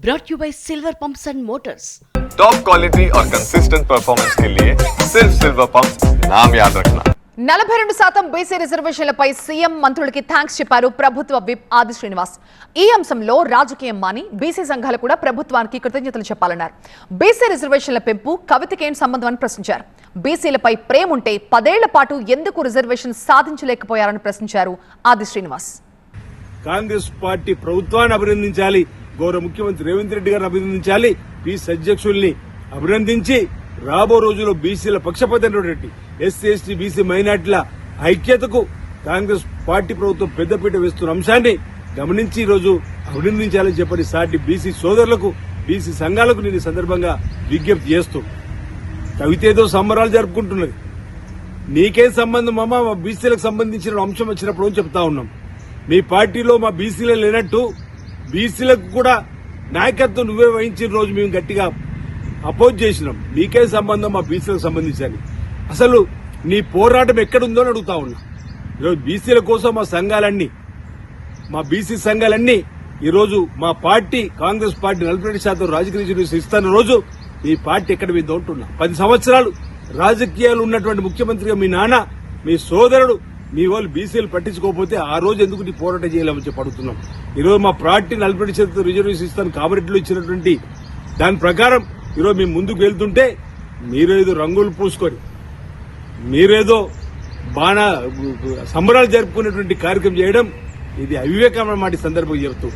brought you by Silver Pumps and Motors. Top quality और consistent performance के लिए सिर्फ सिल्वर पंप्स नाम याद रखना. 42% బీసీ రిజర్వేషన్లపై సీఎం మంత్రులకి థాంక్స్ చెప్పారు ప్రభుత్వ విప్ ఆది శ్రీనివాస్. ఈ అంశంలో రాజకీయం మాని బీసీ సంఘాలు కూడా ప్రభుత్వానికి కృతజ్ఞతలు చెప్పాలన్నారు. బీసీ రిజర్వేషన్ల పెంపు కవితకేం సంబంధం అని ప్రశ్నించారు. బీసీలపై ప్రేమ ఉంటే 10 ఏళ్ల పాటు ఎందుకు రిజర్వేషన్ సాధించలేకపోయారని ప్రశ్నించారు ఆది శ్రీనివాస్. కాంగ్రెస్ పార్టీ ప్రభుత్వాన్ని అభినందించాలి, గౌరవ ముఖ్యమంత్రి రేవంత్ రెడ్డి గారిని అభినందించాలి, పీస్ అధ్యక్షుల్ని అభినందించి రాబో రోజుల్లో బీసీల పక్షపాతమైనటువంటి ఎస్సీ ఎస్టీ బీసీ మైనార్టీల ఐక్యతకు కాంగ్రెస్ పార్టీ ప్రభుత్వం పెద్దపీట వేస్తున్న అంశాన్ని గమనించి ఈ రోజు అభినందించాలని చెప్పని సాటి బీసీ సోదరులకు బీసీ సంఘాలకు నేను ఈ సందర్భంగా విజ్ఞప్తి చేస్తూ, కవితేదో సంబరాలు జరుపుకుంటున్నది, నీకేం సంబంధం అమ్మా, మా బీసీలకు సంబంధించిన అంశం వచ్చినప్పుడు అని చెప్తా ఉన్నాం. మీ పార్టీలో మా బీసీలే లేనట్టు బీసీలకు కూడా నాయకత్వం నువ్వే వహించిన రోజు మేము గట్టిగా అపోజ్ చేసినాం. నీకే సంబంధం మా బీసీలకు సంబంధించాలి, అసలు నీ పోరాటం ఎక్కడుందో అని అడుగుతా ఉన్నా. ఈరోజు బీసీల కోసం మా బీసీ సంఘాలన్నీ ఈరోజు మా పార్టీ కాంగ్రెస్ పార్టీ 42% రాజకీయ రిజర్వేషన్ ఇస్తున్న రోజు ఈ పార్టీ ఎక్కడ పోయిందో అంటున్నా. 10 సంవత్సరాలు రాజకీయాలు ఉన్నటువంటి ముఖ్యమంత్రిగా మీ నాన్న, మీ సోదరుడు, మీ వాళ్ళు బీసీలు పట్టించుకోకపోతే ఆ రోజు ఎందుకు నీ పోరాటం చేయాలని చెప్పి అడుగుతున్నాం. ఈరోజు మా పార్టీ 42% రిజర్వేషన్ ఇస్తాను కామారెడ్డిలో ఇచ్చినటువంటి దాని ప్రకారం ఈరోజు మేము ముందుకు వెళ్తుంటే మీరేదో రంగులు పూసుకొని మీరేదో సంబరాలు జరుపుకునేటువంటి కార్యక్రమం చేయడం ఇది అవివేకమైన మాట సందర్భం చెబుతూ